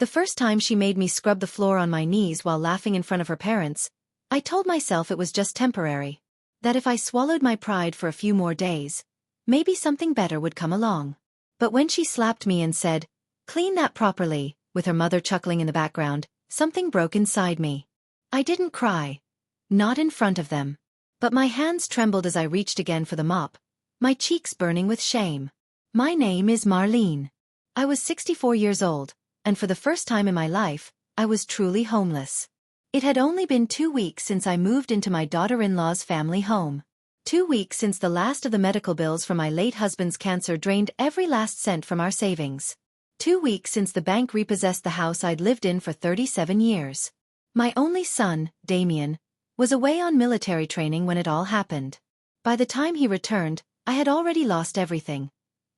The first time she made me scrub the floor on my knees while laughing in front of her parents, I told myself it was just temporary. That if I swallowed my pride for a few more days, maybe something better would come along. But when she slapped me and said, "Clean that properly," with her mother chuckling in the background, something broke inside me. I didn't cry. Not in front of them. But my hands trembled as I reached again for the mop, my cheeks burning with shame. My name is Marlene. I was 64 years old, and for the first time in my life, I was truly homeless. It had only been 2 weeks since I moved into my daughter-in-law's family home. 2 weeks since the last of the medical bills from my late husband's cancer drained every last cent from our savings. 2 weeks since the bank repossessed the house I'd lived in for 37 years. My only son, Damien, was away on military training when it all happened. By the time he returned, I had already lost everything.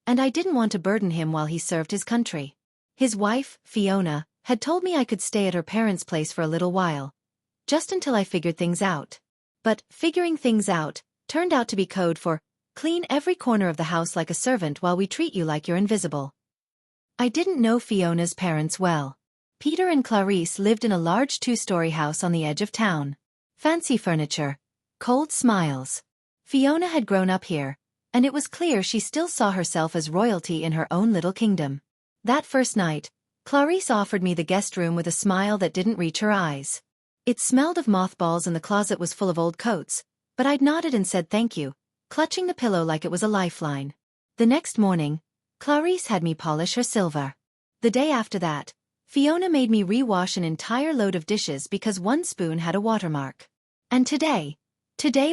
And I didn't want to burden him while he served his country. His wife, Fiona, had told me I could stay at her parents' place for a little while, just until I figured things out. But figuring things out turned out to be code for, clean every corner of the house like a servant while we treat you like you're invisible. I didn't know Fiona's parents well. Peter and Clarice lived in a large 2-story house on the edge of town. Fancy furniture, cold smiles. Fiona had grown up here, and it was clear she still saw herself as royalty in her own little kingdom. That first night, Clarice offered me the guest room with a smile that didn't reach her eyes. It smelled of mothballs and the closet was full of old coats, but I'd nodded and said thank you, clutching the pillow like it was a lifeline. The next morning, Clarice had me polish her silver. The day after that, Fiona made me rewash an entire load of dishes because one spoon had a watermark. And today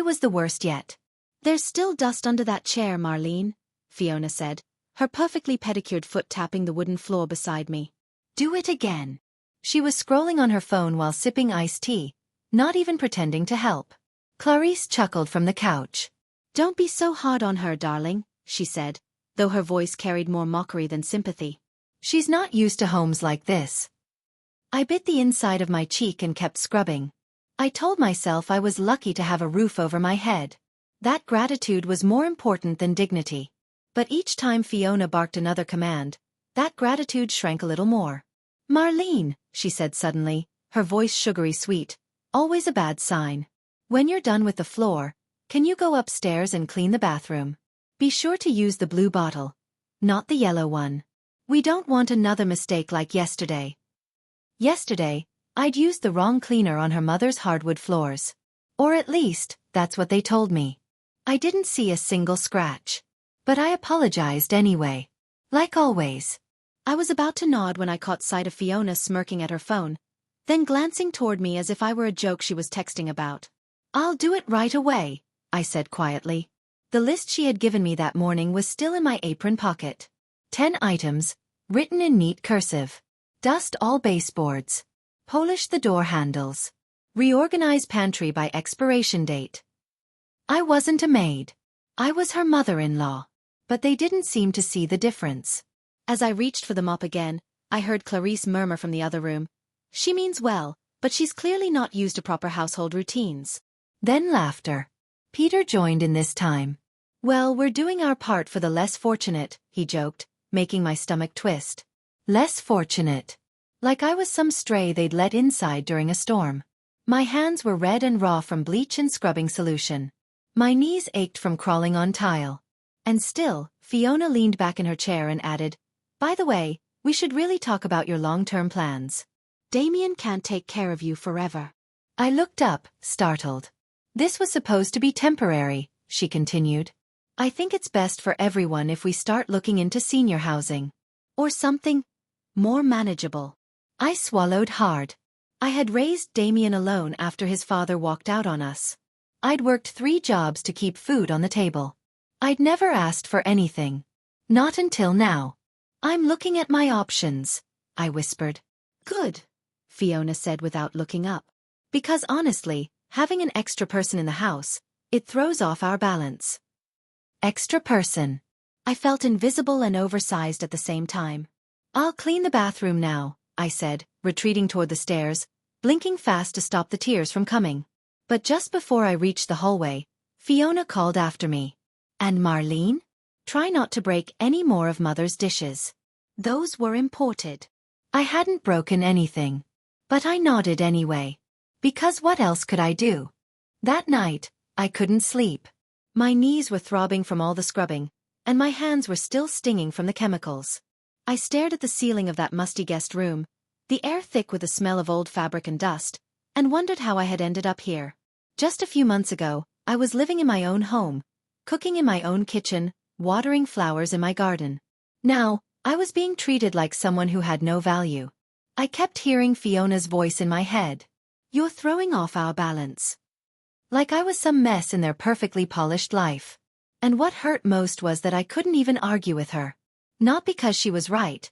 was the worst yet. "There's still dust under that chair, Marlene," Fiona said, her perfectly pedicured foot tapping the wooden floor beside me. "Do it again." She was scrolling on her phone while sipping iced tea, not even pretending to help. Clarice chuckled from the couch. "Don't be so hard on her, darling," she said, though her voice carried more mockery than sympathy. "She's not used to homes like this." I bit the inside of my cheek and kept scrubbing. I told myself I was lucky to have a roof over my head. That gratitude was more important than dignity. But each time Fiona barked another command, that gratitude shrank a little more. "Marlene," she said suddenly, her voice sugary sweet, always a bad sign. "When you're done with the floor, can you go upstairs and clean the bathroom? Be sure to use the blue bottle, not the yellow one. We don't want another mistake like yesterday." Yesterday, I'd used the wrong cleaner on her mother's hardwood floors. Or at least, that's what they told me. I didn't see a single scratch. But I apologized anyway. Like always. I was about to nod when I caught sight of Fiona smirking at her phone, then glancing toward me as if I were a joke she was texting about. "I'll do it right away," I said quietly. The list she had given me that morning was still in my apron pocket. 10 items, written in neat cursive. Dust all baseboards. Polish the door handles. Reorganize pantry by expiration date. I wasn't a maid. I was her mother-in-law. But they didn't seem to see the difference. As I reached for the mop again, I heard Clarice murmur from the other room, "She means well, but she's clearly not used to proper household routines." Then laughter. Peter joined in this time. "Well, we're doing our part for the less fortunate," he joked, making my stomach twist. Less fortunate. Like I was some stray they'd let inside during a storm. My hands were red and raw from bleach and scrubbing solution. My knees ached from crawling on tile. And still, Fiona leaned back in her chair and added, "By the way, we should really talk about your long-term plans. Damien can't take care of you forever." I looked up, startled. "This was supposed to be temporary," she continued. "I think it's best for everyone if we start looking into senior housing. Or something more manageable." I swallowed hard. I had raised Damien alone after his father walked out on us. I'd worked 3 jobs to keep food on the table. I'd never asked for anything. Not until now. "I'm looking at my options," I whispered. "Good," Fiona said without looking up. "Because honestly, having an extra person in the house, it throws off our balance." Extra person. I felt invisible and oversized at the same time. "I'll clean the bathroom now," I said, retreating toward the stairs, blinking fast to stop the tears from coming. But just before I reached the hallway, Fiona called after me. "And Marlene? Try not to break any more of Mother's dishes. Those were imported." I hadn't broken anything. But I nodded anyway. Because what else could I do? That night, I couldn't sleep. My knees were throbbing from all the scrubbing, and my hands were still stinging from the chemicals. I stared at the ceiling of that musty guest room, the air thick with the smell of old fabric and dust, and wondered how I had ended up here. Just a few months ago, I was living in my own home, cooking in my own kitchen, watering flowers in my garden. Now, I was being treated like someone who had no value. I kept hearing Fiona's voice in my head. You're throwing off our balance. Like I was some mess in their perfectly polished life. And what hurt most was that I couldn't even argue with her. Not because she was right,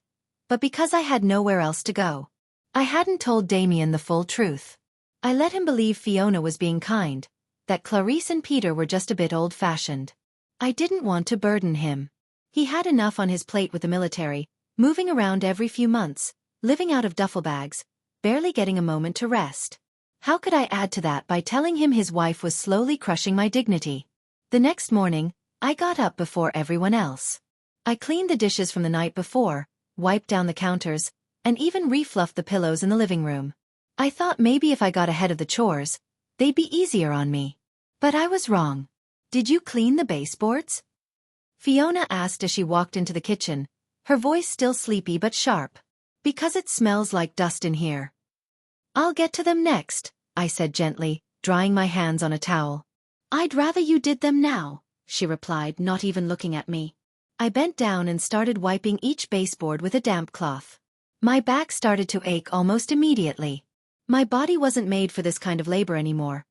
but because I had nowhere else to go. I hadn't told Damien the full truth. I let him believe Fiona was being kind, that Clarice and Peter were just a bit old-fashioned. I didn't want to burden him. He had enough on his plate with the military, moving around every few months, living out of duffel bags, barely getting a moment to rest. How could I add to that by telling him his wife was slowly crushing my dignity? The next morning, I got up before everyone else. I cleaned the dishes from the night before, wiped down the counters, and even refluffed the pillows in the living room. I thought maybe if I got ahead of the chores, they'd be easier on me. But I was wrong. Did you clean the baseboards? Fiona asked as she walked into the kitchen, her voice still sleepy but sharp. Because it smells like dust in here. I'll get to them next, I said gently, drying my hands on a towel. I'd rather you did them now, she replied, not even looking at me. I bent down and started wiping each baseboard with a damp cloth. My back started to ache almost immediately. My body wasn't made for this kind of labor anymore,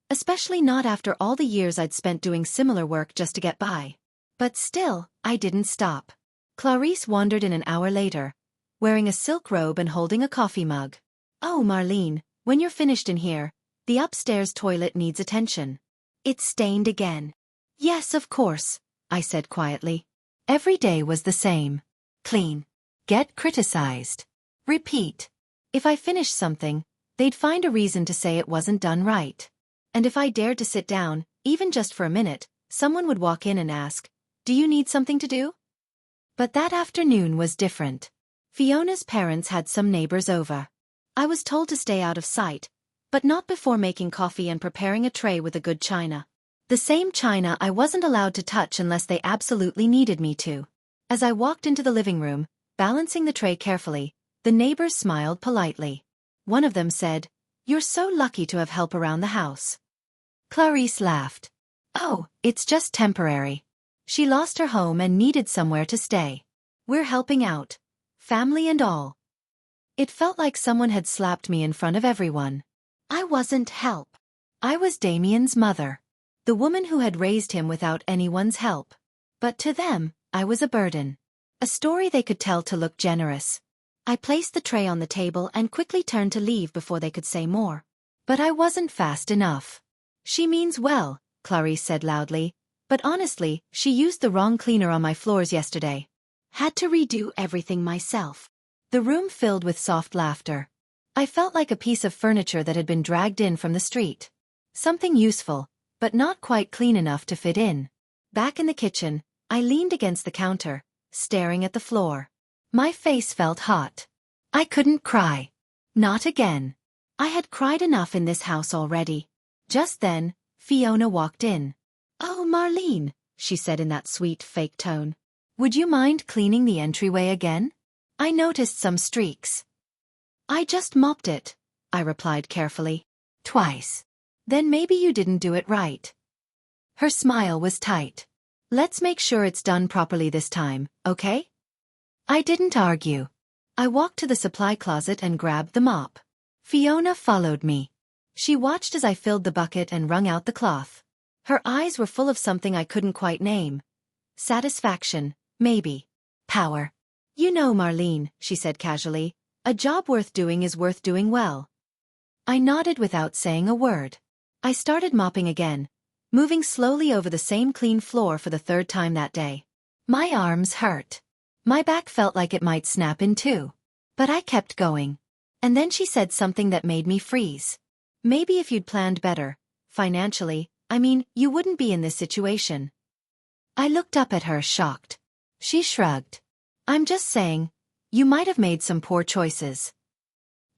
especially not after all the years I'd spent doing similar work just to get by. But still, I didn't stop. Clarice wandered in an hour later, wearing a silk robe and holding a coffee mug. Oh, Marlene, when you're finished in here, the upstairs toilet needs attention. It's stained again. Yes, of course, I said quietly. Every day was the same. Clean. Get criticized. Repeat. If I finished something, they'd find a reason to say it wasn't done right. And if I dared to sit down, even just for a minute, someone would walk in and ask, "Do you need something to do?" But that afternoon was different. Fiona's parents had some neighbors over. I was told to stay out of sight, but not before making coffee and preparing a tray with a good china. The same china I wasn't allowed to touch unless they absolutely needed me to. As I walked into the living room, balancing the tray carefully, the neighbors smiled politely. One of them said, "You're so lucky to have help around the house." Clarice laughed. "Oh, it's just temporary. She lost her home and needed somewhere to stay. We're helping out. Family and all." It felt like someone had slapped me in front of everyone. I wasn't help. I was Damien's mother. The woman who had raised him without anyone's help. But to them, I was a burden. A story they could tell to look generous. I placed the tray on the table and quickly turned to leave before they could say more. But I wasn't fast enough. "She means well," Clarice said loudly, "but honestly, she used the wrong cleaner on my floors yesterday. Had to redo everything myself." The room filled with soft laughter. I felt like a piece of furniture that had been dragged in from the street. Something useful, but not quite clean enough to fit in. Back in the kitchen, I leaned against the counter, staring at the floor. My face felt hot. I couldn't cry. Not again. I had cried enough in this house already. Just then, Fiona walked in. "Oh, Marlene," she said in that sweet, fake tone. "Would you mind cleaning the entryway again? I noticed some streaks." "I just mopped it," I replied carefully. "Twice. Then maybe you didn't do it right." Her smile was tight. "Let's make sure it's done properly this time, okay?" I didn't argue. I walked to the supply closet and grabbed the mop. Fiona followed me. She watched as I filled the bucket and wrung out the cloth. Her eyes were full of something I couldn't quite name. Satisfaction, maybe. Power. "You know, Marlene," she said casually, "a job worth doing is worth doing well." I nodded without saying a word. I started mopping again, moving slowly over the same clean floor for the third time that day. My arms hurt. My back felt like it might snap in two. But I kept going. And then she said something that made me freeze. "Maybe if you'd planned better, financially, you wouldn't be in this situation." I looked up at her, shocked. She shrugged. "I'm just saying, You might have made some poor choices.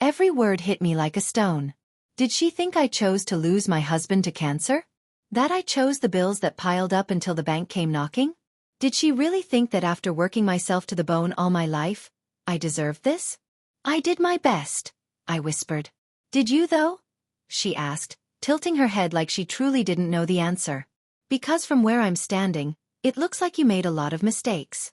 Every word hit me like a stone. Did she think I chose to lose my husband to cancer? That I chose the bills that piled up until the bank came knocking? Did she really think that after working myself to the bone all my life, I deserved this? I did my best, I whispered. Did you though? She asked, tilting her head like she truly didn't know the answer. Because from where I'm standing, it looks like you made a lot of mistakes.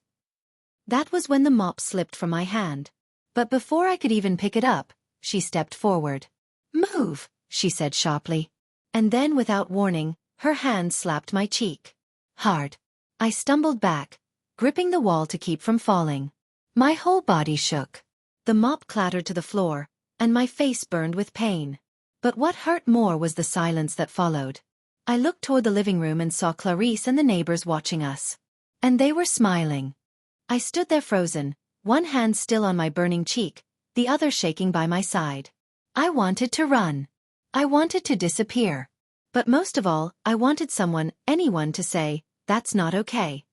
That was when the mop slipped from my hand. But before I could even pick it up, she stepped forward. Move, she said sharply. And then without warning, her hand slapped my cheek. Hard. I stumbled back, gripping the wall to keep from falling. My whole body shook. The mop clattered to the floor, and my face burned with pain. But what hurt more was the silence that followed. I looked toward the living room and saw Clarice and the neighbors watching us. And they were smiling. I stood there frozen, one hand still on my burning cheek, the other shaking by my side. I wanted to run. I wanted to disappear. But most of all, I wanted someone, anyone to say, that's not okay.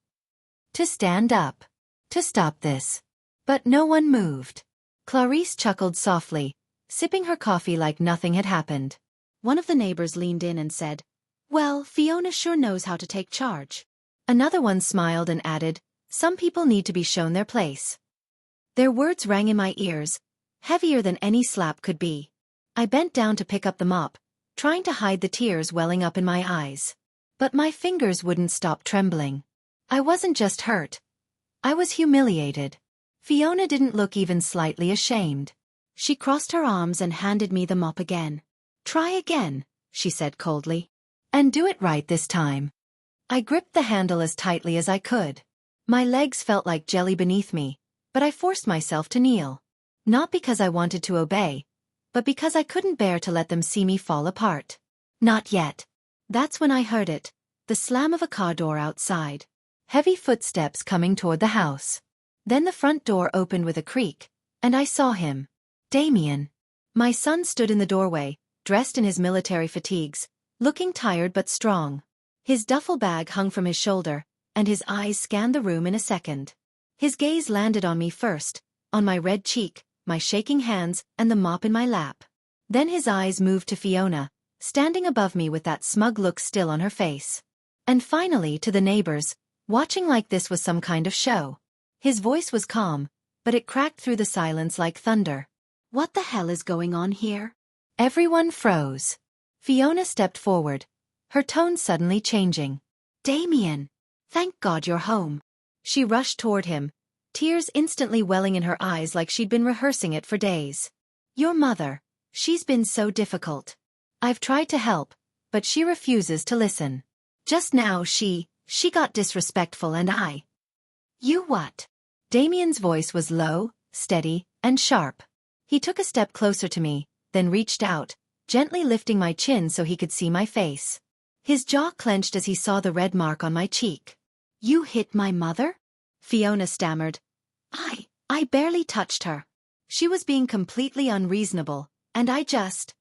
To stand up. To stop this. But no one moved. Clarice chuckled softly, sipping her coffee like nothing had happened. One of the neighbors leaned in and said, "Well, Fiona sure knows how to take charge." Another one smiled and added, "Some people need to be shown their place." Their words rang in my ears, heavier than any slap could be. I bent down to pick up the mop, trying to hide the tears welling up in my eyes. But my fingers wouldn't stop trembling. I wasn't just hurt. I was humiliated. Fiona didn't look even slightly ashamed. She crossed her arms and handed me the mop again. "Try again," she said coldly. "And do it right this time." I gripped the handle as tightly as I could. My legs felt like jelly beneath me, but I forced myself to kneel. Not because I wanted to obey, but because I couldn't bear to let them see me fall apart. Not yet. That's when I heard it, the slam of a car door outside. Heavy footsteps coming toward the house. Then the front door opened with a creak, and I saw him. Damien. My son stood in the doorway, dressed in his military fatigues, looking tired but strong. His duffel bag hung from his shoulder, and his eyes scanned the room in a second. His gaze landed on me first, on my red cheek, my shaking hands, and the mop in my lap. Then his eyes moved to Fiona, standing above me with that smug look still on her face. And finally to the neighbors, watching like this was some kind of show. His voice was calm, but it cracked through the silence like thunder. "What the hell is going on here?" Everyone froze. Fiona stepped forward, her tone suddenly changing. "Damien, thank God you're home." She rushed toward him, tears instantly welling in her eyes like she'd been rehearsing it for days. "Your mother, she's been so difficult. I've tried to help, but she refuses to listen. Just now she got disrespectful and I..." "You what?" Damien's voice was low, steady, and sharp. He took a step closer to me, then reached out, gently lifting my chin so he could see my face. His jaw clenched as he saw the red mark on my cheek. "You hit my mother?" Fiona stammered. I barely touched her. She was being completely unreasonable, and I just...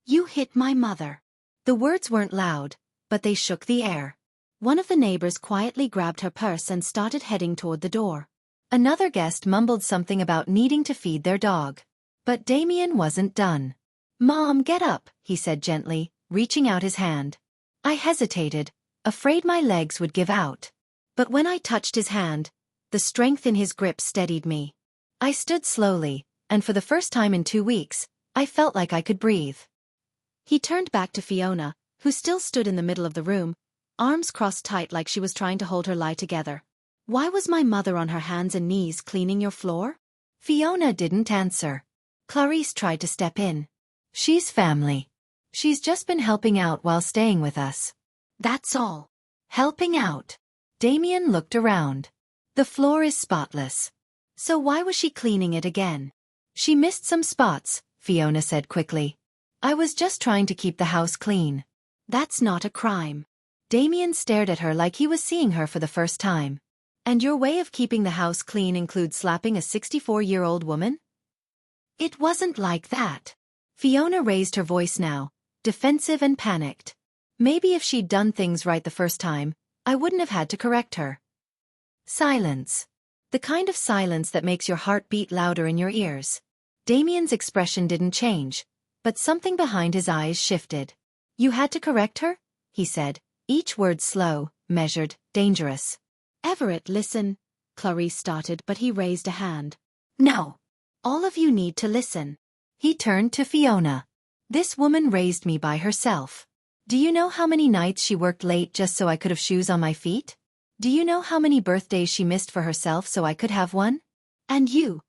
"You hit my mother." The words weren't loud, but they shook the air. One of the neighbors quietly grabbed her purse and started heading toward the door. Another guest mumbled something about needing to feed their dog. But Damien wasn't done. "Mom, get up," he said gently, reaching out his hand. I hesitated, afraid my legs would give out. But when I touched his hand, the strength in his grip steadied me. I stood slowly, and for the first time in 2 weeks, I felt like I could breathe. He turned back to Fiona, who still stood in the middle of the room, arms crossed tight like she was trying to hold her lie together. "Why was my mother on her hands and knees cleaning your floor?" Fiona didn't answer. Clarice tried to step in. "She's family. She's just been helping out while staying with us." "That's all." "Helping out." Damien looked around. "The floor is spotless. So why was she cleaning it again?" "She missed some spots," Fiona said quickly. "I was just trying to keep the house clean." "That's not a crime." Damien stared at her like he was seeing her for the first time. "And your way of keeping the house clean includes slapping a 64-year-old woman?" "It wasn't like that." Fiona raised her voice now, defensive and panicked. Maybe if she'd done things right the first time, I wouldn't have had to correct her. Silence. The kind of silence that makes your heart beat louder in your ears. Damien's expression didn't change, but something behind his eyes shifted. You had to correct her? He said, each word slow, measured, dangerous. Everett, listen, Clarice started, but he raised a hand. No. All of you need to listen. He turned to Fiona. This woman raised me by herself. Do you know how many nights she worked late just so I could have shoes on my feet? Do you know how many birthdays she missed for herself so I could have one? And you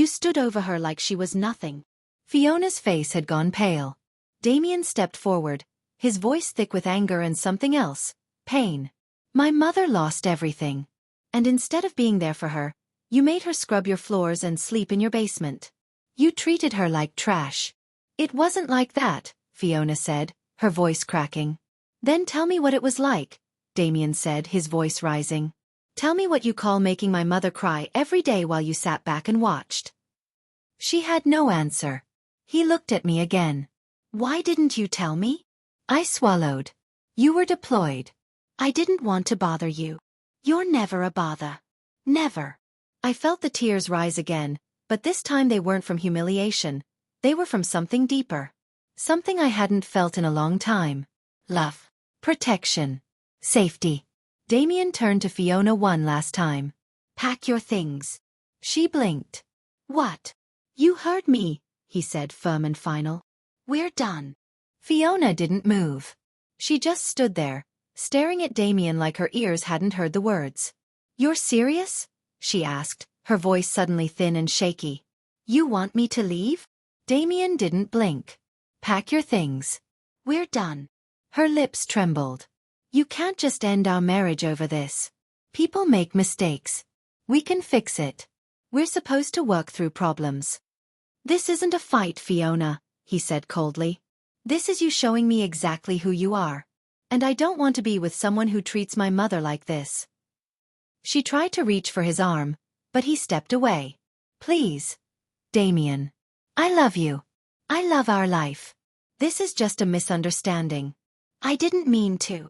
stood over her like she was nothing. Fiona's face had gone pale. Damien stepped forward, his voice thick with anger and something else, pain. My mother lost everything. And instead of being there for her, you made her scrub your floors and sleep in your basement. You treated her like trash. It wasn't like that, Fiona said, her voice cracking. Then tell me what it was like, Damien said, his voice rising. Tell me what you call making my mother cry every day while you sat back and watched. She had no answer. He looked at me again. Why didn't you tell me? I swallowed. You were deployed. I didn't want to bother you. You're never a bother. Never. I felt the tears rise again, but this time they weren't from humiliation. They were from something deeper. Something I hadn't felt in a long time. Love. Protection. Safety. Damien turned to Fiona one last time. Pack your things. She blinked. What? You heard me, he said, firm and final. We're done. Fiona didn't move. She just stood there, staring at Damien like her ears hadn't heard the words. You're serious? She asked, her voice suddenly thin and shaky. You want me to leave? Damien didn't blink. Pack your things. We're done. Her lips trembled. You can't just end our marriage over this. People make mistakes. We can fix it. We're supposed to work through problems. This isn't a fight, Fiona, he said coldly. This is you showing me exactly who you are. And I don't want to be with someone who treats my mother like this. She tried to reach for his arm, but he stepped away. Please. Damien. I love you. I love our life. This is just a misunderstanding. I didn't mean to.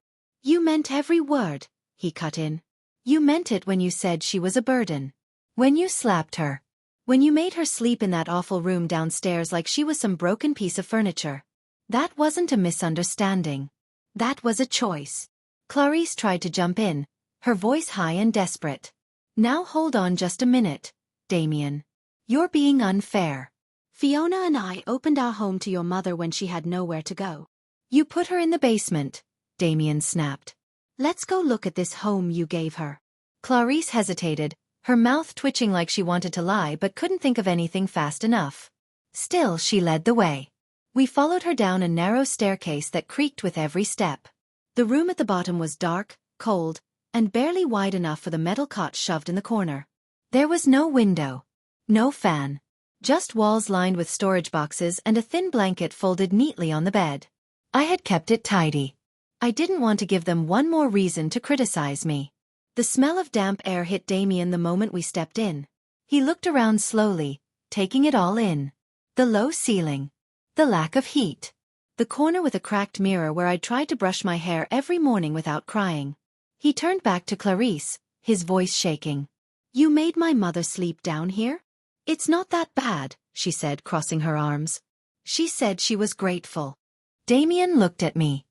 You meant every word, he cut in. You meant it when you said she was a burden. When you slapped her. When you made her sleep in that awful room downstairs like she was some broken piece of furniture. That wasn't a misunderstanding. That was a choice. Clarice tried to jump in, her voice high and desperate. Now hold on just a minute, Damien. You're being unfair. Fiona and I opened our home to your mother when she had nowhere to go. You put her in the basement, Damien snapped. Let's go look at this home you gave her. Clarice hesitated, her mouth twitching like she wanted to lie but couldn't think of anything fast enough. Still, she led the way. We followed her down a narrow staircase that creaked with every step. The room at the bottom was dark, cold, and barely wide enough for the metal cot shoved in the corner. There was no window. No fan. Just walls lined with storage boxes and a thin blanket folded neatly on the bed. I had kept it tidy. I didn't want to give them one more reason to criticize me. The smell of damp air hit Damien the moment we stepped in. He looked around slowly, taking it all in. The low ceiling. The lack of heat. The corner with a cracked mirror where I'd tried to brush my hair every morning without crying. He turned back to Clarice, his voice shaking. You made my mother sleep down here? It's not that bad, she said, crossing her arms. She said she was grateful. Damien looked at me.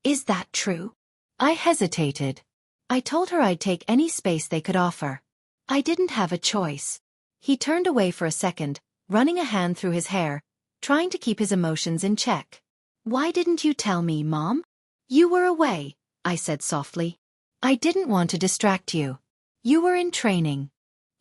Is that true? I hesitated. I told her I'd take any space they could offer. I didn't have a choice. He turned away for a second, running a hand through his hair, trying to keep his emotions in check. Why didn't you tell me, Mom? You were away, I said softly. I didn't want to distract you. You were in training.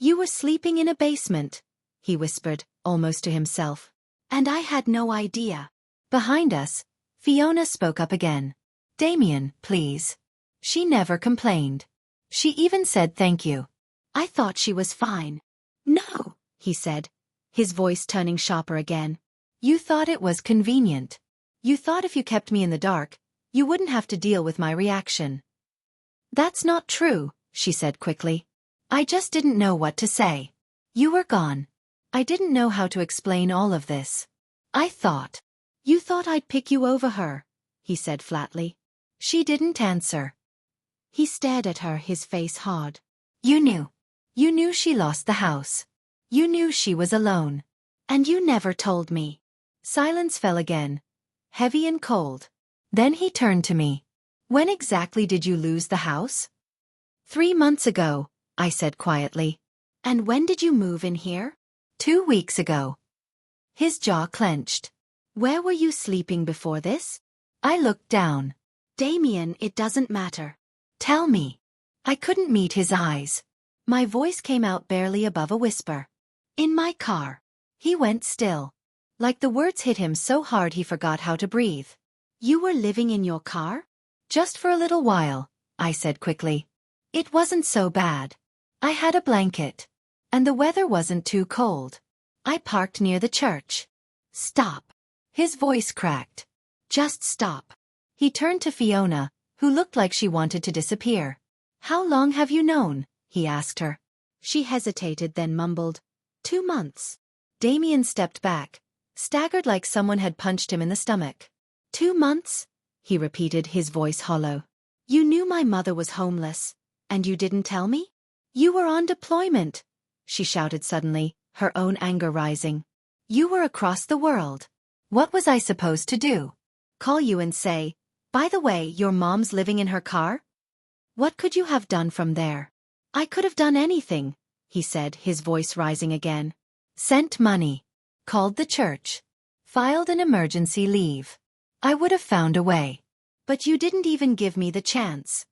You were sleeping in a basement, he whispered, almost to himself. And I had no idea. Behind us, Fiona spoke up again. Damien, please. She never complained. She even said thank you. I thought she was fine. No, he said, his voice turning sharper again. You thought it was convenient. You thought if you kept me in the dark, you wouldn't have to deal with my reaction. That's not true, she said quickly. I just didn't know what to say. You were gone. I didn't know how to explain all of this. I thought. You thought I'd pick you over her, he said flatly. She didn't answer. He stared at her, his face hard. You knew. You knew she lost the house. You knew she was alone. And you never told me. Silence fell again, heavy and cold. Then he turned to me. When exactly did you lose the house? 3 months ago, I said quietly. And when did you move in here? 2 weeks ago. His jaw clenched. Where were you sleeping before this? I looked down. Damien, it doesn't matter. Tell me. I couldn't meet his eyes. My voice came out barely above a whisper. In my car. He went still. Like the words hit him so hard he forgot how to breathe. You were living in your car? Just for a little while, I said quickly. It wasn't so bad. I had a blanket. And the weather wasn't too cold. I parked near the church. Stop. His voice cracked. Just stop. He turned to Fiona, who looked like she wanted to disappear. How long have you known? He asked her. She hesitated, then mumbled, 2 months. Damien stepped back, staggered like someone had punched him in the stomach. 2 months? He repeated, his voice hollow. You knew my mother was homeless, and you didn't tell me? You were on deployment, she shouted suddenly, her own anger rising. You were across the world. What was I supposed to do? Call you and say, by the way, your mom's living in her car? What could you have done from there? I could have done anything, he said, his voice rising again. Sent money. Called the church. Filed an emergency leave. I would have found a way. But you didn't even give me the chance.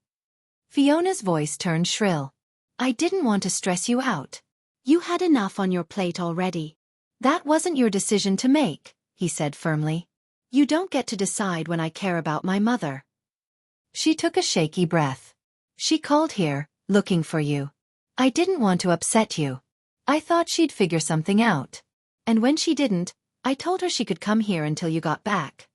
Fiona's voice turned shrill. I didn't want to stress you out. You had enough on your plate already. That wasn't your decision to make, he said firmly. You don't get to decide when I care about my mother. She took a shaky breath. She called here, looking for you. I didn't want to upset you. I thought she'd figure something out. And when she didn't, I told her she could come here until you got back.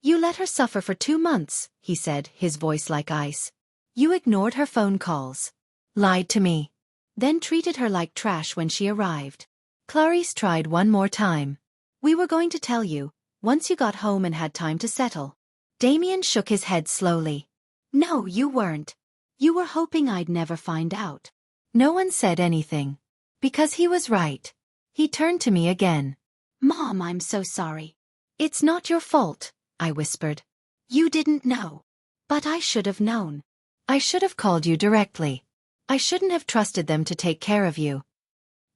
You let her suffer for 2 months, he said, his voice like ice. You ignored her phone calls. Lied to me. Then treated her like trash when she arrived. Clarice tried one more time. We were going to tell you, once you got home and had time to settle. Damien shook his head slowly. No, you weren't. You were hoping I'd never find out. No one said anything. Because he was right. He turned to me again. Mom, I'm so sorry. It's not your fault, I whispered. You didn't know. But I should have known. I should have called you directly. I shouldn't have trusted them to take care of you.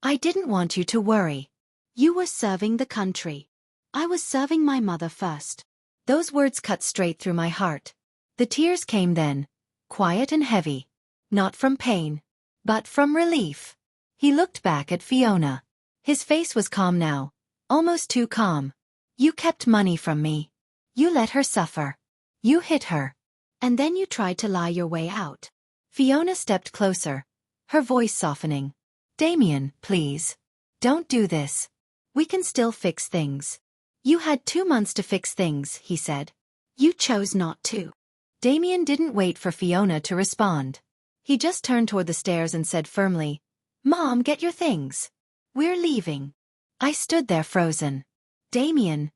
I didn't want you to worry. You were serving the country. I was serving my mother first. Those words cut straight through my heart. The tears came then, quiet and heavy. Not from pain, but from relief. He looked back at Fiona. His face was calm now, almost too calm. You kept money from me. You let her suffer. You hit her. And then you tried to lie your way out. Fiona stepped closer, her voice softening. Damien, please. Don't do this. We can still fix things. You had 2 months to fix things, he said. You chose not to. Damien didn't wait for Fiona to respond. He just turned toward the stairs and said firmly, Mom, get your things. We're leaving. I stood there frozen. Damien,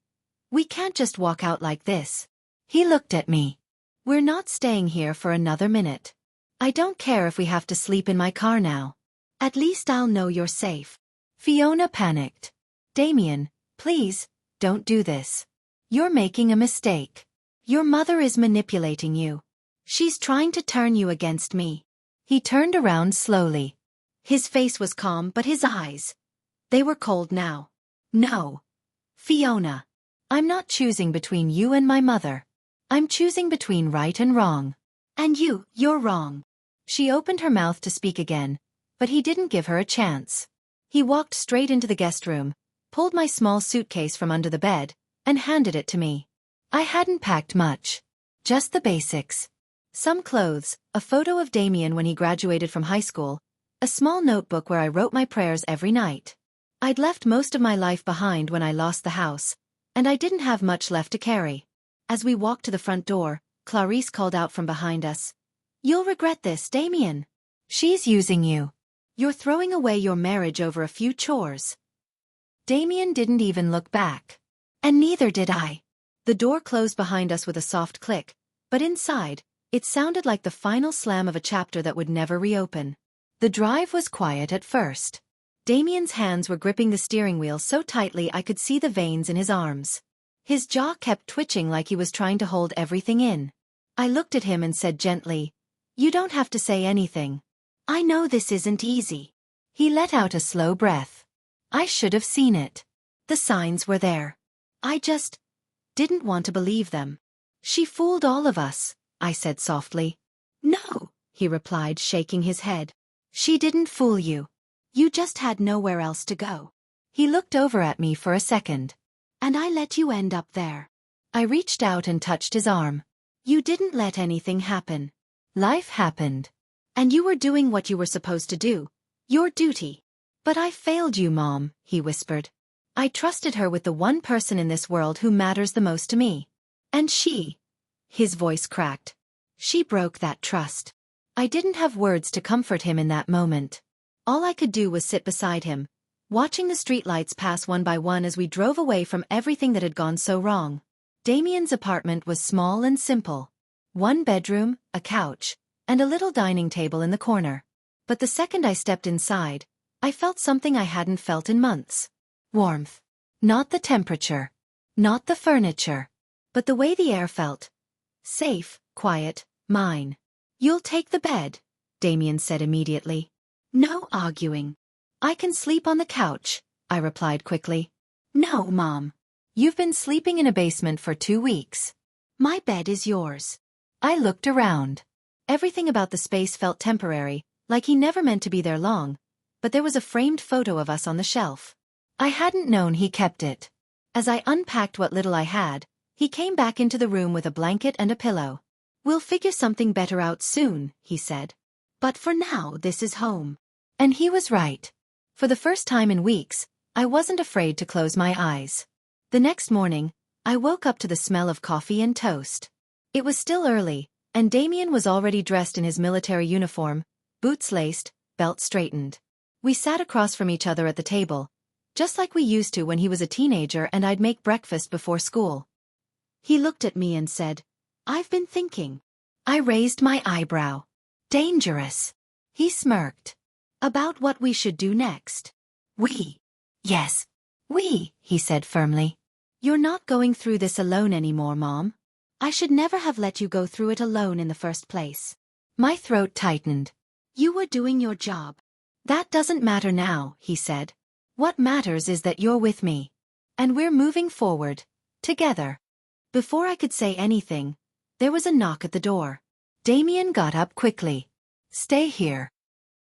we can't just walk out like this. He looked at me. We're not staying here for another minute. I don't care if we have to sleep in my car now. At least I'll know you're safe. Fiona panicked. Damien, please, don't do this. You're making a mistake. Your mother is manipulating you. She's trying to turn you against me. He turned around slowly. His face was calm, but his eyes, they were cold now. No. Fiona, I'm not choosing between you and my mother. I'm choosing between right and wrong. And you're wrong. She opened her mouth to speak again, but he didn't give her a chance. He walked straight into the guest room, pulled my small suitcase from under the bed, and handed it to me. I hadn't packed much. Just the basics. Some clothes, a photo of Damien when he graduated from high school, a small notebook where I wrote my prayers every night. I'd left most of my life behind when I lost the house, and I didn't have much left to carry. As we walked to the front door, Clarice called out from behind us. You'll regret this, Damien. She's using you. You're throwing away your marriage over a few chores. Damien didn't even look back. And neither did I. The door closed behind us with a soft click, but inside, it sounded like the final slam of a chapter that would never reopen. The drive was quiet at first. Damien's hands were gripping the steering wheel so tightly I could see the veins in his arms. His jaw kept twitching like he was trying to hold everything in. I looked at him and said gently, "You don't have to say anything. I know this isn't easy." He let out a slow breath. I should have seen it. The signs were there. I just didn't want to believe them. "She fooled all of us," I said softly. "No," he replied, shaking his head. "She didn't fool you. You just had nowhere else to go." He looked over at me for a second. "And I let you end up there." I reached out and touched his arm. "You didn't let anything happen. Life happened. And you were doing what you were supposed to do. Your duty." "But I failed you, Mom," he whispered. "I trusted her with the one person in this world who matters the most to me. And she..." His voice cracked. "She broke that trust." I didn't have words to comfort him in that moment. All I could do was sit beside him, watching the streetlights pass one by one as we drove away from everything that had gone so wrong. Damien's apartment was small and simple. One bedroom, a couch, and a little dining table in the corner. But the second I stepped inside, I felt something I hadn't felt in months. Warmth. Not the temperature. Not the furniture. But the way the air felt. Safe, quiet, mine. "You'll take the bed," Damien said immediately. "No arguing." "I can sleep on the couch," I replied quickly. "No, Mom. You've been sleeping in a basement for 2 weeks. My bed is yours." I looked around. Everything about the space felt temporary, like he never meant to be there long, but there was a framed photo of us on the shelf. I hadn't known he kept it. As I unpacked what little I had, he came back into the room with a blanket and a pillow. "We'll figure something better out soon," he said. "But for now, this is home." And he was right. For the first time in weeks, I wasn't afraid to close my eyes. The next morning, I woke up to the smell of coffee and toast. It was still early, and Damien was already dressed in his military uniform, boots laced, belt straightened. We sat across from each other at the table, just like we used to when he was a teenager and I'd make breakfast before school. He looked at me and said, "I've been thinking." I raised my eyebrow. "Dangerous." He smirked. "About what we should do next." "We." "Yes, we," he said firmly. "You're not going through this alone anymore, Mom. I should never have let you go through it alone in the first place." My throat tightened. "You were doing your job." "That doesn't matter now," he said. "What matters is that you're with me. And we're moving forward. Together." Before I could say anything, there was a knock at the door. Damien got up quickly. "Stay here."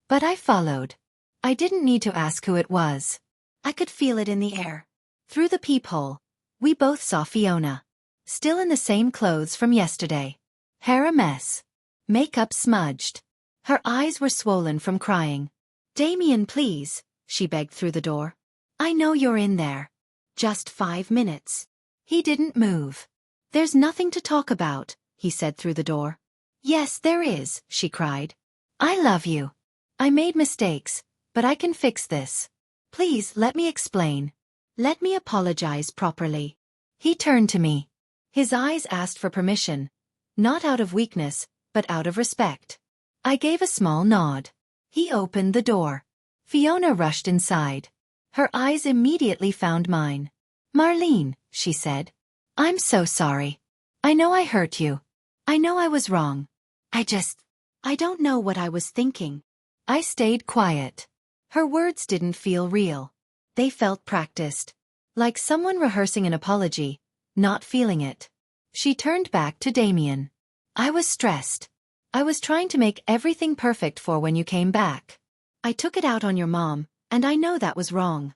But I followed. I didn't need to ask who it was. I could feel it in the air. Through the peephole, we both saw Fiona. Still in the same clothes from yesterday. Hair a mess. Makeup smudged. Her eyes were swollen from crying. "Damien, please," she begged through the door. "I know you're in there. Just 5 minutes." He didn't move. "There's nothing to talk about," he said through the door. "Yes, there is," she cried. "I love you. I made mistakes, but I can fix this. Please let me explain. Let me apologize properly." He turned to me. His eyes asked for permission, not out of weakness, but out of respect. I gave a small nod. He opened the door. Fiona rushed inside. Her eyes immediately found mine. "Marlene," she said. "I'm so sorry. I know I hurt you. I know I was wrong. I don't know what I was thinking." I stayed quiet. Her words didn't feel real. They felt practiced. Like someone rehearsing an apology, not feeling it. She turned back to Damien. "I was stressed. I was trying to make everything perfect for when you came back. I took it out on your mom, and I know that was wrong."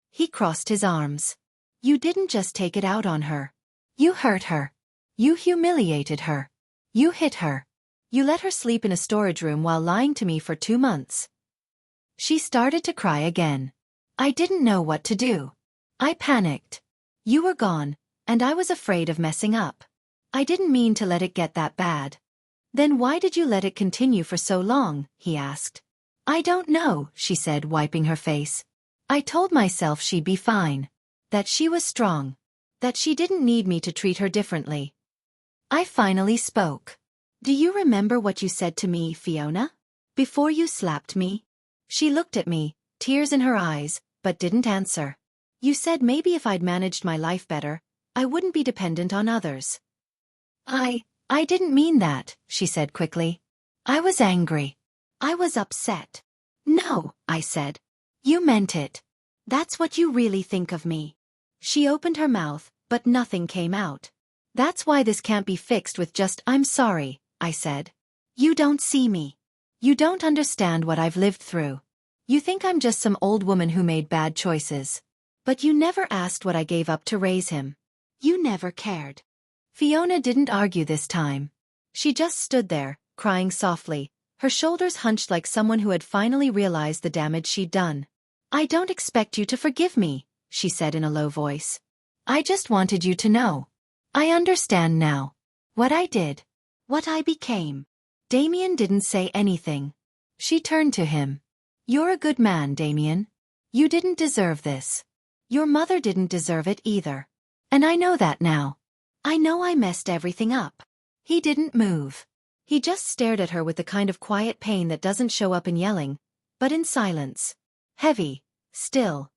He crossed his arms. "You didn't just take it out on her. You hurt her. You humiliated her. You hit her. You let her sleep in a storage room while lying to me for 2 months." She started to cry again. I didn't know what to do. I panicked. "You were gone, and I was afraid of messing up. I didn't mean to let it get that bad." "Then why did you let it continue for so long?" he asked. "I don't know," she said, wiping her face. "I told myself she'd be fine. That she was strong. That she didn't need me to treat her differently." I finally spoke. "Do you remember what you said to me, Fiona?" Before you slapped me? She looked at me, tears in her eyes, but didn't answer. You said maybe if I'd managed my life better, I wouldn't be dependent on others. I didn't mean that, she said quickly. I was angry. I was upset. No, I said. You meant it. That's what you really think of me. She opened her mouth, but nothing came out. That's why this can't be fixed with just "I'm sorry," I said. You don't see me. You don't understand what I've lived through. You think I'm just some old woman who made bad choices. But you never asked what I gave up to raise him. You never cared. Fiona didn't argue this time. She just stood there, crying softly, her shoulders hunched like someone who had finally realized the damage she'd done. I don't expect you to forgive me, she said in a low voice. I just wanted you to know. I understand now. What I did. What I became. Damien didn't say anything. She turned to him. You're a good man, Damien. You didn't deserve this. Your mother didn't deserve it either. And I know that now. I know I messed everything up. He didn't move. He just stared at her with the kind of quiet pain that doesn't show up in yelling, but in silence. Heavy, still,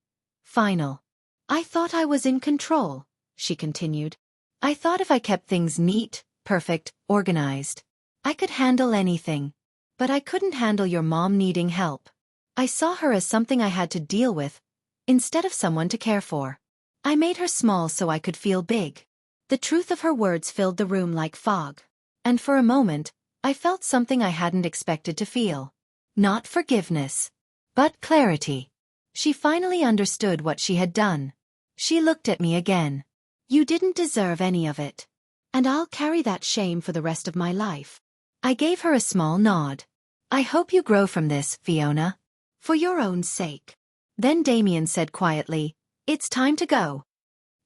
final. I thought I was in control, she continued. I thought if I kept things neat, perfect, organized, I could handle anything. But I couldn't handle your mom needing help. I saw her as something I had to deal with, instead of someone to care for. I made her small so I could feel big. The truth of her words filled the room like fog. And for a moment, I felt something I hadn't expected to feel. Not forgiveness, but clarity. She finally understood what she had done. She looked at me again. You didn't deserve any of it. And I'll carry that shame for the rest of my life. I gave her a small nod. I hope you grow from this, Fiona. For your own sake. Then Damien said quietly, It's time to go.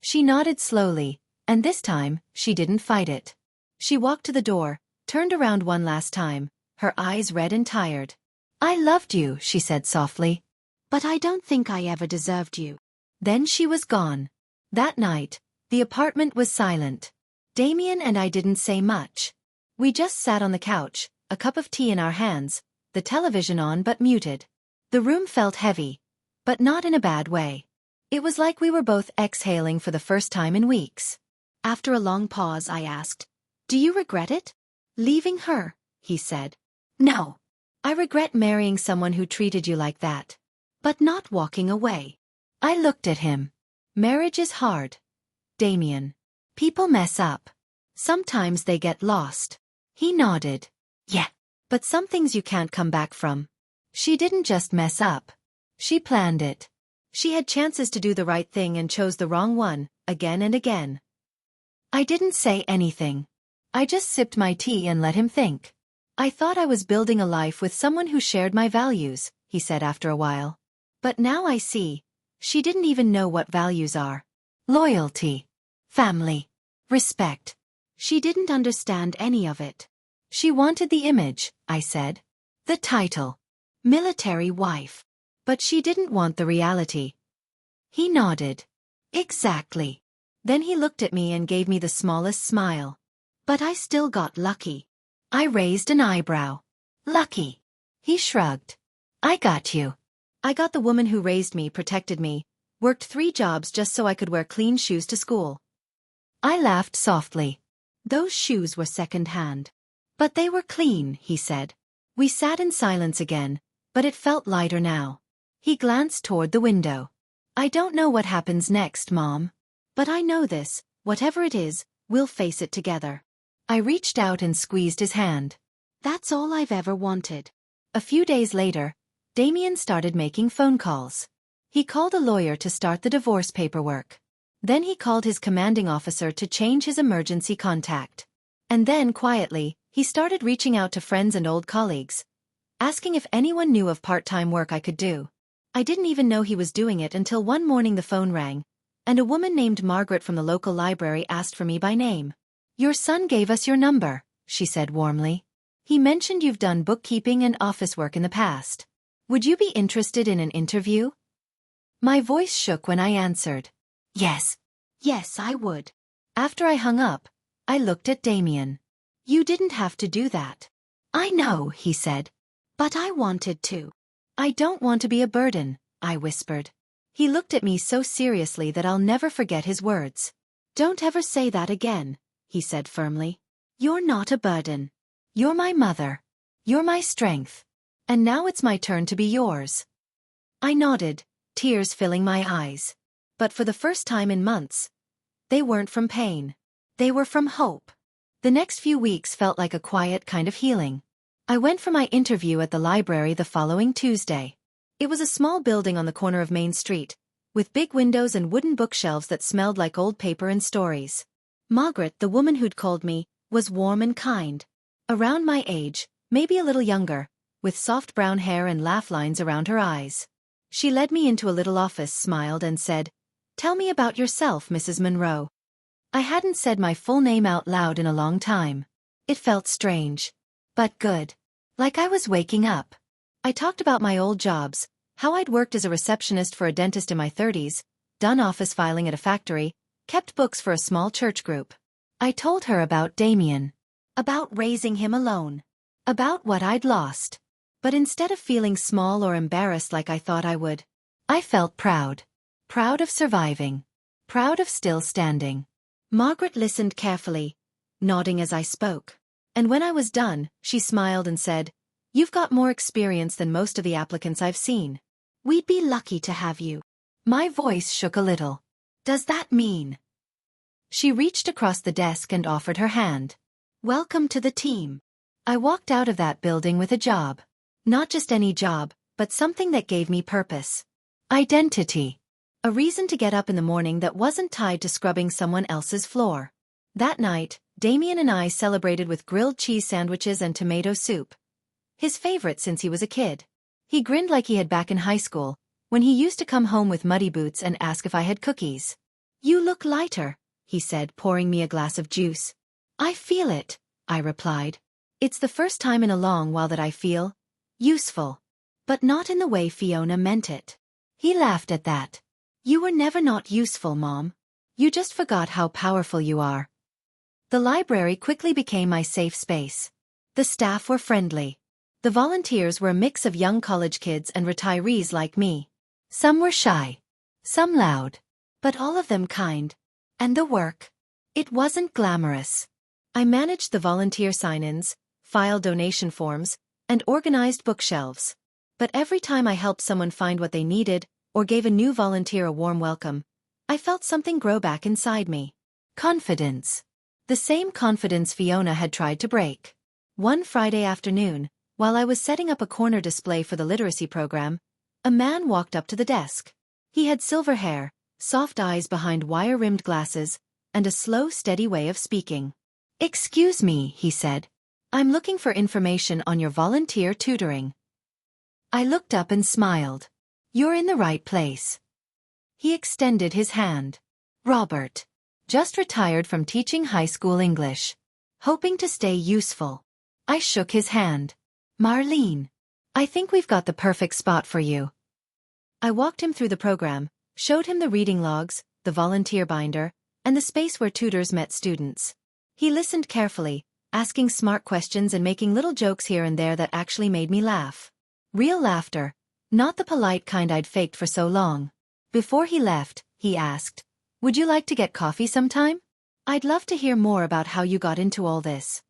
She nodded slowly, and this time, she didn't fight it. She walked to the door, turned around one last time, her eyes red and tired. I loved you, she said softly. But I don't think I ever deserved you. Then she was gone. That night, the apartment was silent. Damien and I didn't say much. We just sat on the couch, a cup of tea in our hands, the television on but muted. The room felt heavy, but not in a bad way. It was like we were both exhaling for the first time in weeks. After a long pause, I asked, Do you regret it? Leaving her, he said. No. I regret marrying someone who treated you like that. But not walking away. I looked at him. Marriage is hard. Damien. People mess up. Sometimes they get lost. He nodded. Yeah. But some things you can't come back from. She didn't just mess up. She planned it. She had chances to do the right thing and chose the wrong one, again and again. I didn't say anything. I just sipped my tea and let him think. I thought I was building a life with someone who shared my values, he said after a while. But now I see. She didn't even know what values are. Loyalty. Family. Respect. She didn't understand any of it. She wanted the image, I said. The title. Military wife. But she didn't want the reality. He nodded. Exactly. Then he looked at me and gave me the smallest smile. But I still got lucky. I raised an eyebrow. Lucky. He shrugged. I got you. I got the woman who raised me, protected me, worked 3 jobs just so I could wear clean shoes to school. I laughed softly. Those shoes were second-hand. But they were clean, he said. We sat in silence again, but it felt lighter now. He glanced toward the window. I don't know what happens next, Mom. But I know this, whatever it is, we'll face it together. I reached out and squeezed his hand. That's all I've ever wanted. A few days later, Damien started making phone calls. He called a lawyer to start the divorce paperwork. Then he called his commanding officer to change his emergency contact. And then, quietly, he started reaching out to friends and old colleagues, asking if anyone knew of part-time work I could do. I didn't even know he was doing it until one morning the phone rang, and a woman named Margaret from the local library asked for me by name. Your son gave us your number, she said warmly. He mentioned you've done bookkeeping and office work in the past. Would you be interested in an interview? My voice shook when I answered. Yes. Yes, I would. After I hung up, I looked at Damien. You didn't have to do that. I know, he said. But I wanted to. I don't want to be a burden, I whispered. He looked at me so seriously that I'll never forget his words. Don't ever say that again, he said firmly. You're not a burden. You're my mother. You're my strength. And now it's my turn to be yours. I nodded, tears filling my eyes. But for the first time in months, they weren't from pain. They were from hope. The next few weeks felt like a quiet kind of healing. I went for my interview at the library the following Tuesday. It was a small building on the corner of Main Street, with big windows and wooden bookshelves that smelled like old paper and stories. Margaret, the woman who'd called me, was warm and kind. Around my age, maybe a little younger, with soft brown hair and laugh lines around her eyes. She led me into a little office, smiled and said, "Tell me about yourself, Mrs. Monroe." I hadn't said my full name out loud in a long time. It felt strange. But good. Like I was waking up. I talked about my old jobs, how I'd worked as a receptionist for a dentist in my 30s, done office filing at a factory, kept books for a small church group. I told her about Damien. About raising him alone. About what I'd lost. But instead of feeling small or embarrassed like I thought I would, I felt proud. Proud of surviving. Proud of still standing. Margaret listened carefully, nodding as I spoke. And when I was done, she smiled and said, "You've got more experience than most of the applicants I've seen. We'd be lucky to have you." My voice shook a little. "Does that mean?" She reached across the desk and offered her hand. "Welcome to the team." I walked out of that building with a job. Not just any job, but something that gave me purpose. Identity. A reason to get up in the morning that wasn't tied to scrubbing someone else's floor. That night, Damien and I celebrated with grilled cheese sandwiches and tomato soup. His favorite since he was a kid. He grinned like he had back in high school, when he used to come home with muddy boots and ask if I had cookies. "You look lighter," he said, pouring me a glass of juice. "I feel it," I replied. "It's the first time in a long while that I feel useful. But not in the way Fiona meant it." He laughed at that. "You were never not useful, Mom. You just forgot how powerful you are." The library quickly became my safe space. The staff were friendly. The volunteers were a mix of young college kids and retirees like me. Some were shy. Some loud. But all of them kind. And the work. It wasn't glamorous. I managed the volunteer sign-ins, filed donation forms, and organized bookshelves. But every time I helped someone find what they needed, or gave a new volunteer a warm welcome, I felt something grow back inside me. Confidence. The same confidence Fiona had tried to break. One Friday afternoon, while I was setting up a corner display for the literacy program, a man walked up to the desk. He had silver hair, soft eyes behind wire-rimmed glasses, and a slow, steady way of speaking. "Excuse me," he said. "I'm looking for information on your volunteer tutoring." I looked up and smiled. "You're in the right place." He extended his hand. "Robert. Just retired from teaching high school English. Hoping to stay useful." I shook his hand. "Marlene. I think we've got the perfect spot for you." I walked him through the program, showed him the reading logs, the volunteer binder, and the space where tutors met students. He listened carefully, asking smart questions and making little jokes here and there that actually made me laugh. Real laughter, not the polite kind I'd faked for so long. Before he left, he asked, "Would you like to get coffee sometime? I'd love to hear more about how you got into all this."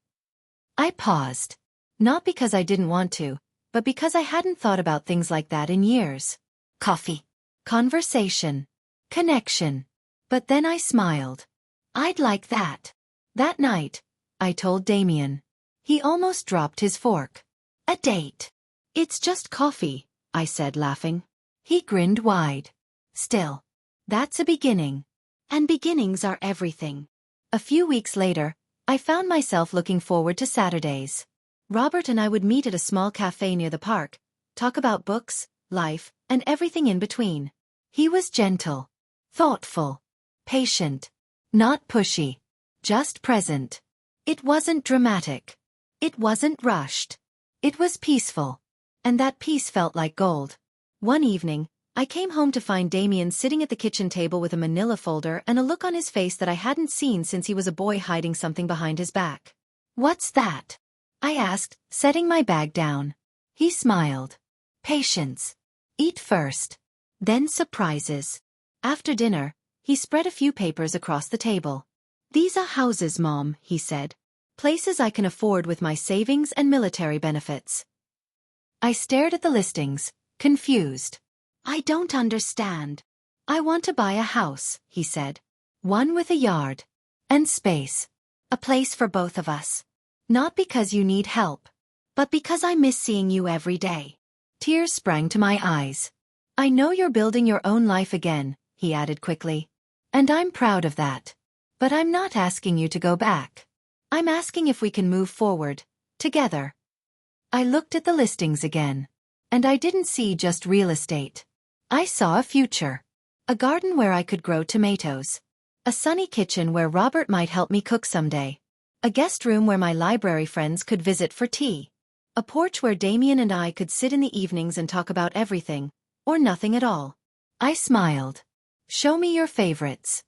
I paused. Not because I didn't want to, but because I hadn't thought about things like that in years. Coffee. Conversation. Connection. But then I smiled. "I'd like that." That night, I told Damien. He almost dropped his fork. "A date." "It's just coffee," I said, laughing. He grinned wide. "Still. That's a beginning. And beginnings are everything." A few weeks later, I found myself looking forward to Saturdays. Robert and I would meet at a small cafe near the park, talk about books, life, and everything in between. He was gentle, thoughtful, patient, not pushy, just present. It wasn't dramatic. It wasn't rushed. It was peaceful. And that peace felt like gold. One evening, I came home to find Damien sitting at the kitchen table with a manila folder and a look on his face that I hadn't seen since he was a boy, hiding something behind his back. "What's that?" I asked, setting my bag down. He smiled. Patience. Eat first. Then surprises. After dinner, he spread a few papers across the table. These are houses, Mom, he said. Places I can afford with my savings and military benefits. I stared at the listings, confused. I don't understand. I want to buy a house, he said. One with a yard. And space. A place for both of us. Not because you need help, but because I miss seeing you every day. Tears sprang to my eyes. I know you're building your own life again, he added quickly. And I'm proud of that. But I'm not asking you to go back. I'm asking if we can move forward, together. I looked at the listings again. And I didn't see just real estate. I saw a future. A garden where I could grow tomatoes. A sunny kitchen where Robert might help me cook someday. A guest room where my library friends could visit for tea. A porch where Damien and I could sit in the evenings and talk about everything, or nothing at all. I smiled. Show me your favorites.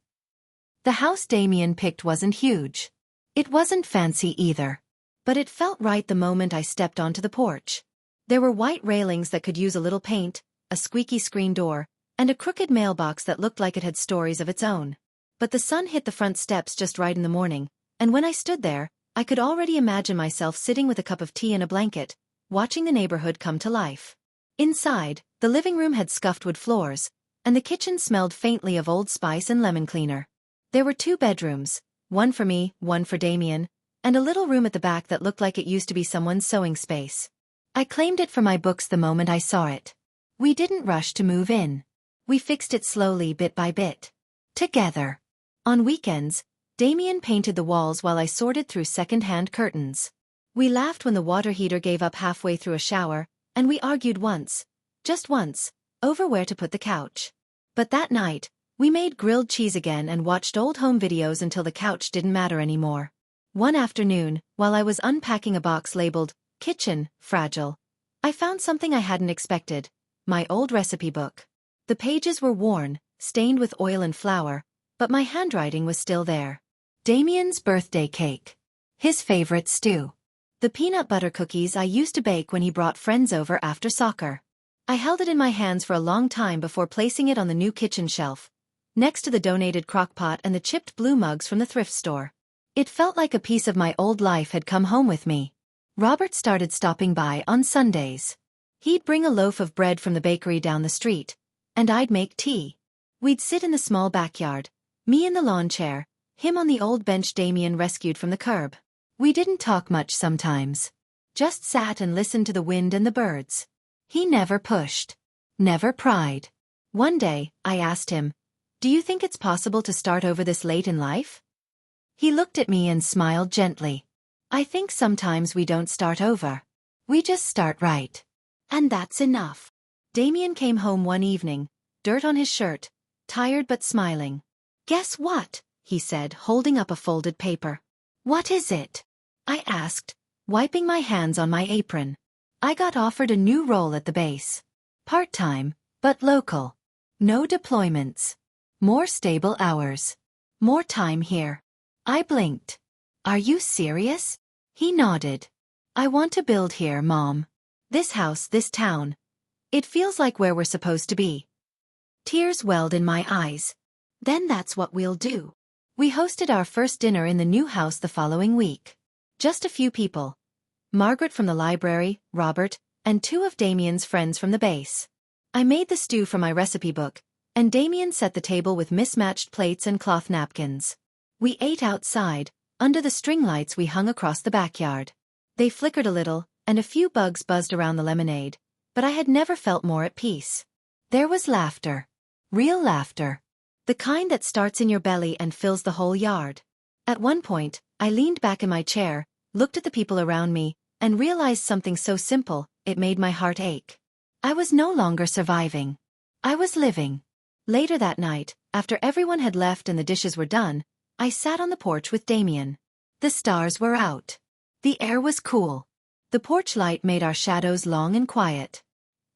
The house Damien picked wasn't huge. It wasn't fancy either. But it felt right the moment I stepped onto the porch. There were white railings that could use a little paint, a squeaky screen door, and a crooked mailbox that looked like it had stories of its own. But the sun hit the front steps just right in the morning, and when I stood there, I could already imagine myself sitting with a cup of tea and a blanket, watching the neighborhood come to life. Inside, the living room had scuffed wood floors, and the kitchen smelled faintly of Old Spice and lemon cleaner. There were 2 bedrooms, one for me, one for Damien, and a little room at the back that looked like it used to be someone's sewing space. I claimed it for my books the moment I saw it. We didn't rush to move in. We fixed it slowly, bit by bit. Together. On weekends, Damien painted the walls while I sorted through second-hand curtains. We laughed when the water heater gave up halfway through a shower, and we argued once, just once, over where to put the couch. But that night, we made grilled cheese again and watched old home videos until the couch didn't matter anymore. One afternoon, while I was unpacking a box labeled, Kitchen, Fragile, I found something I hadn't expected, my old recipe book. The pages were worn, stained with oil and flour, but my handwriting was still there. Damien's birthday cake. His favorite stew. The peanut butter cookies I used to bake when he brought friends over after soccer. I held it in my hands for a long time before placing it on the new kitchen shelf, next to the donated crockpot and the chipped blue mugs from the thrift store. It felt like a piece of my old life had come home with me. Robert started stopping by on Sundays. He'd bring a loaf of bread from the bakery down the street, and I'd make tea. We'd sit in the small backyard, me in the lawn chair, him on the old bench Damien rescued from the curb. We didn't talk much sometimes. Just sat and listened to the wind and the birds. He never pushed. Never pried. One day, I asked him, "Do you think it's possible to start over this late in life?" He looked at me and smiled gently. "I think sometimes we don't start over. We just start right. And that's enough." Damien came home one evening, dirt on his shirt, tired but smiling. "Guess what?" he said, holding up a folded paper. "What is it?" I asked, wiping my hands on my apron. I got offered a new role at the base. Part-time, but local. No deployments. More stable hours. More time here. I blinked. "Are you serious?" He nodded. "I want to build here, Mom. This house, this town. It feels like where we're supposed to be." Tears welled in my eyes. "Then that's what we'll do." We hosted our first dinner in the new house the following week. Just a few people. Margaret from the library, Robert, and 2 of Damien's friends from the base. I made the stew from my recipe book, and Damien set the table with mismatched plates and cloth napkins. We ate outside, under the string lights we hung across the backyard. They flickered a little, and a few bugs buzzed around the lemonade, but I had never felt more at peace. There was laughter. Real laughter. The kind that starts in your belly and fills the whole yard. At one point, I leaned back in my chair, looked at the people around me, and realized something so simple, it made my heart ache. I was no longer surviving. I was living. Later that night, after everyone had left and the dishes were done, I sat on the porch with Damien. The stars were out. The air was cool. The porch light made our shadows long and quiet.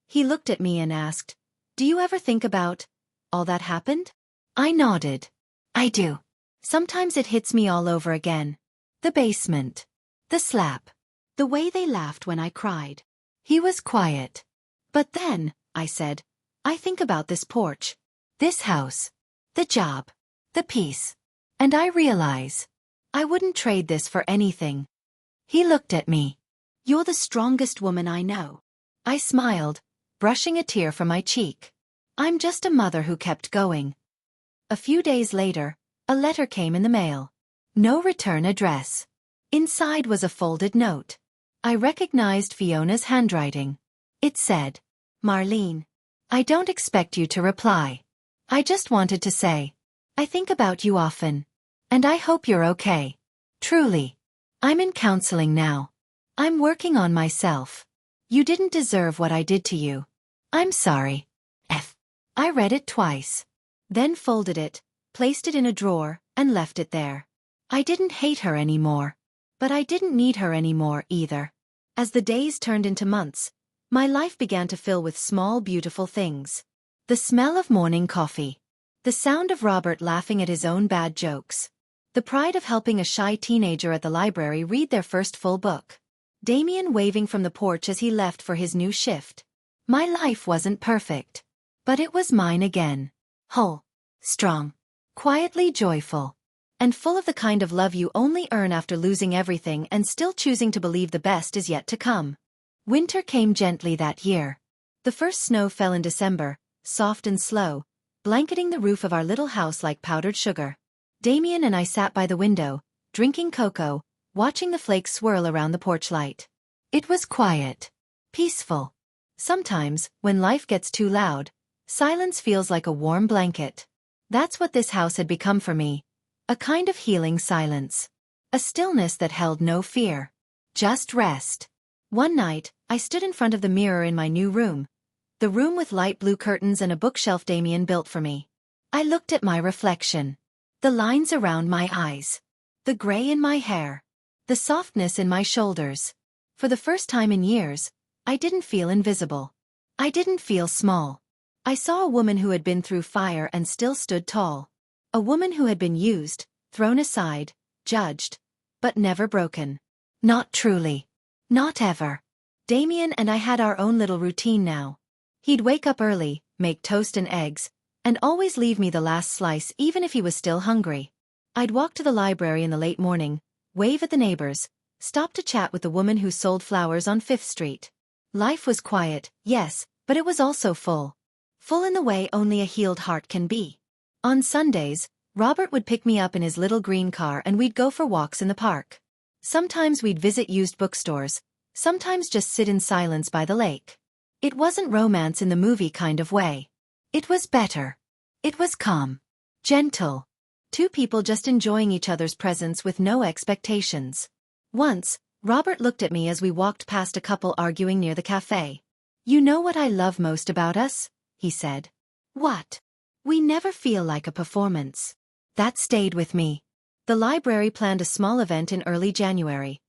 He looked at me and asked, "Do you ever think about all that happened?" I nodded. "I do. Sometimes it hits me all over again. The basement. The slap. The way they laughed when I cried. He was quiet. But then, I said, I think about this porch, this house, the job, the peace. And I realize, I wouldn't trade this for anything. He looked at me. You're the strongest woman I know. I smiled, brushing a tear from my cheek. I'm just a mother who kept going. A few days later, a letter came in the mail. No return address. Inside was a folded note. I recognized Fiona's handwriting. It said, Marlene, I don't expect you to reply. I just wanted to say, I think about you often. And I hope you're okay. Truly. I'm in counseling now. I'm working on myself. You didn't deserve what I did to you. I'm sorry. F. I read it twice. Then folded it, placed it in a drawer, and left it there. I didn't hate her anymore. But I didn't need her anymore either. As the days turned into months, my life began to fill with small beautiful things. The smell of morning coffee. The sound of Robert laughing at his own bad jokes. The pride of helping a shy teenager at the library read their first full book. Damien waving from the porch as he left for his new shift. My life wasn't perfect. But it was mine again. Whole. Strong. Quietly joyful. And full of the kind of love you only earn after losing everything and still choosing to believe the best is yet to come. Winter came gently that year. The first snow fell in December, soft and slow, blanketing the roof of our little house like powdered sugar. Damien and I sat by the window, drinking cocoa, watching the flakes swirl around the porch light. It was quiet. Peaceful. Sometimes, when life gets too loud, silence feels like a warm blanket. That's what this house had become for me. A kind of healing silence. A stillness that held no fear. Just rest. One night, I stood in front of the mirror in my new room. The room with light blue curtains and a bookshelf Damien built for me. I looked at my reflection. The lines around my eyes. The gray in my hair. The softness in my shoulders. For the first time in years, I didn't feel invisible. I didn't feel small. I saw a woman who had been through fire and still stood tall. A woman who had been used, thrown aside, judged, but never broken. Not truly. Not ever. Damien and I had our own little routine now. He'd wake up early, make toast and eggs, and always leave me the last slice even if he was still hungry. I'd walk to the library in the late morning, wave at the neighbors, stop to chat with the woman who sold flowers on 5th Street. Life was quiet, yes, but it was also full. Full in the way only a healed heart can be. On Sundays, Robert would pick me up in his little green car and we'd go for walks in the park. Sometimes we'd visit used bookstores, sometimes just sit in silence by the lake. It wasn't romance in the movie kind of way. It was better. It was calm. Gentle. Two people just enjoying each other's presence with no expectations. Once, Robert looked at me as we walked past a couple arguing near the cafe. You know what I love most about us? He said. What? We never feel like a performance. That stayed with me. The library planned a small event in early January.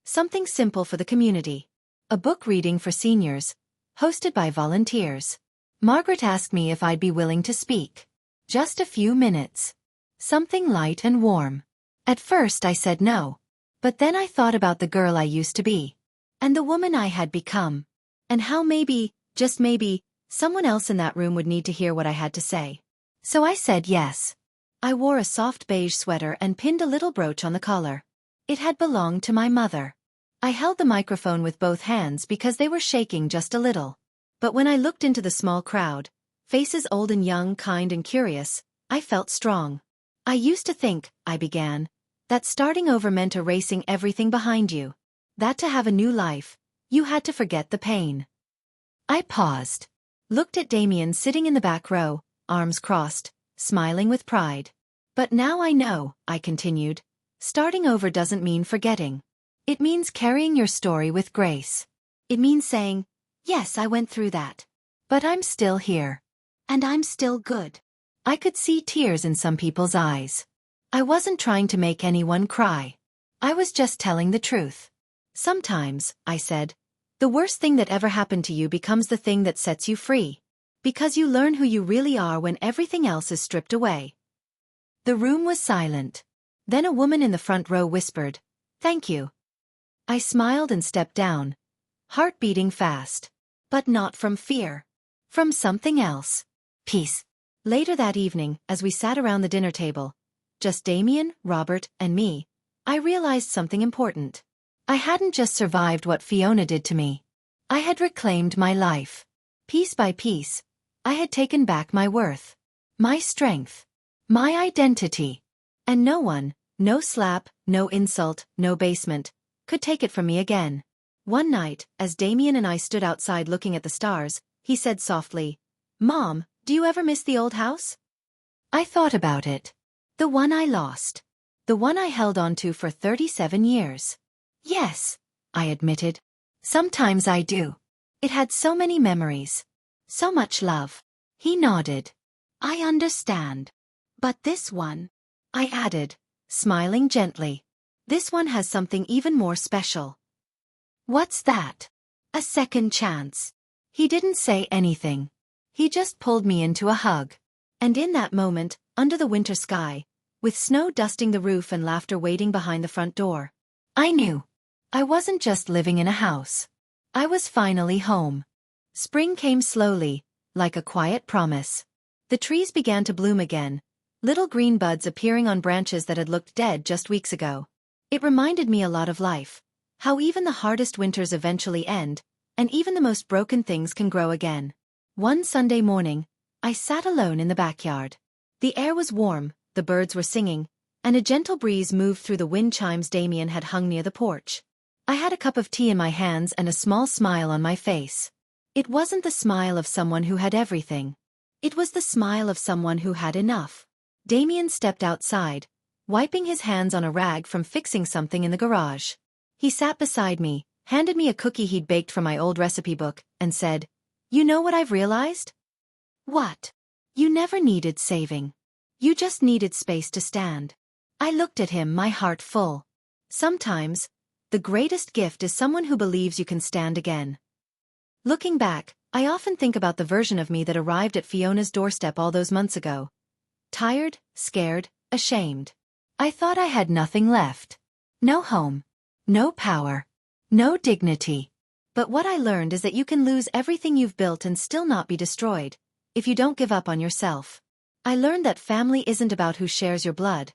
Something simple for the community. A book reading for seniors, hosted by volunteers. Margaret asked me if I'd be willing to speak. Just a few minutes. Something light and warm. At first I said no. But then I thought about the girl I used to be. And the woman I had become. And how maybe, just maybe, someone else in that room would need to hear what I had to say. So I said yes. I wore a soft beige sweater and pinned a little brooch on the collar. It had belonged to my mother. I held the microphone with both hands because they were shaking just a little. But when I looked into the small crowd, faces old and young, kind and curious, I felt strong. I used to think, I began, that starting over meant erasing everything behind you. That to have a new life, you had to forget the pain. I paused. Looked at Damien sitting in the back row, arms crossed, smiling with pride. But now I know, I continued, starting over doesn't mean forgetting. It means carrying your story with grace. It means saying, yes, I went through that. But I'm still here. And I'm still good. I could see tears in some people's eyes. I wasn't trying to make anyone cry. I was just telling the truth. Sometimes, I said, the worst thing that ever happened to you becomes the thing that sets you free. Because you learn who you really are when everything else is stripped away. The room was silent. Then a woman in the front row whispered, thank you. I smiled and stepped down, heart beating fast. But not from fear. From something else. Peace. Later that evening, as we sat around the dinner table, just Damien, Robert, and me, I realized something important. I hadn't just survived what Fiona did to me. I had reclaimed my life. Piece by piece, I had taken back my worth, my strength, my identity. And no one, no slap, no insult, no basement, could take it from me again. One night, as Damien and I stood outside looking at the stars, he said softly, "Mom, do you ever miss the old house?" I thought about it. The one I lost. The one I held on to for 37 years. Yes, I admitted. Sometimes I do. It had so many memories. So much love. He nodded. I understand. But this one, I added, smiling gently. This one has something even more special. What's that? A second chance. He didn't say anything. He just pulled me into a hug. And in that moment, under the winter sky, with snow dusting the roof and laughter waiting behind the front door, I knew. I wasn't just living in a house. I was finally home. Spring came slowly, like a quiet promise. The trees began to bloom again, little green buds appearing on branches that had looked dead just weeks ago. It reminded me a lot of life, how even the hardest winters eventually end, and even the most broken things can grow again. One Sunday morning, I sat alone in the backyard. The air was warm, the birds were singing, and a gentle breeze moved through the wind chimes Damien had hung near the porch. I had a cup of tea in my hands and a small smile on my face. It wasn't the smile of someone who had everything. It was the smile of someone who had enough. Damien stepped outside, wiping his hands on a rag from fixing something in the garage. He sat beside me, handed me a cookie he'd baked from my old recipe book, and said, "You know what I've realized?" "What?" "You never needed saving. You just needed space to stand." I looked at him, my heart full. Sometimes, the greatest gift is someone who believes you can stand again. Looking back, I often think about the version of me that arrived at Fiona's doorstep all those months ago. Tired, scared, ashamed. I thought I had nothing left. No home. No power. No dignity. But what I learned is that you can lose everything you've built and still not be destroyed, if you don't give up on yourself. I learned that family isn't about who shares your blood.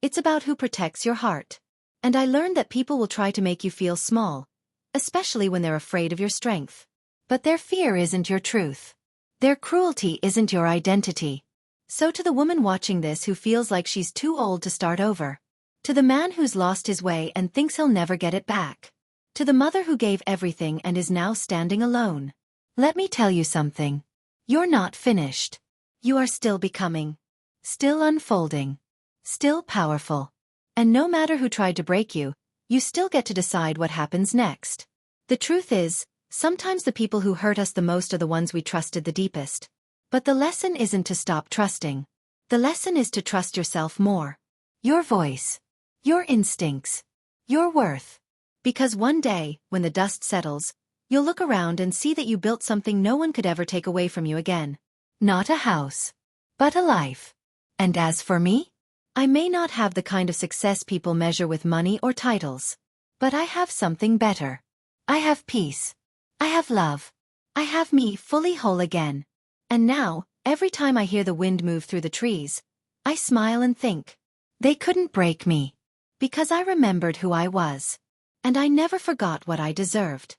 It's about who protects your heart. And I learned that people will try to make you feel small, especially when they're afraid of your strength. But their fear isn't your truth. Their cruelty isn't your identity. So to the woman watching this who feels like she's too old to start over. To the man who's lost his way and thinks he'll never get it back. To the mother who gave everything and is now standing alone. Let me tell you something. You're not finished. You are still becoming. Still unfolding. Still powerful. And no matter who tried to break you, you still get to decide what happens next. The truth is, sometimes the people who hurt us the most are the ones we trusted the deepest. But the lesson isn't to stop trusting. The lesson is to trust yourself more. Your voice. Your instincts. Your worth. Because one day, when the dust settles, you'll look around and see that you built something no one could ever take away from you again. Not a house. But a life. And as for me? I may not have the kind of success people measure with money or titles. But I have something better. I have peace. I have love. I have me fully whole again. And now, every time I hear the wind move through the trees, I smile and think, they couldn't break me. Because I remembered who I was. And I never forgot what I deserved.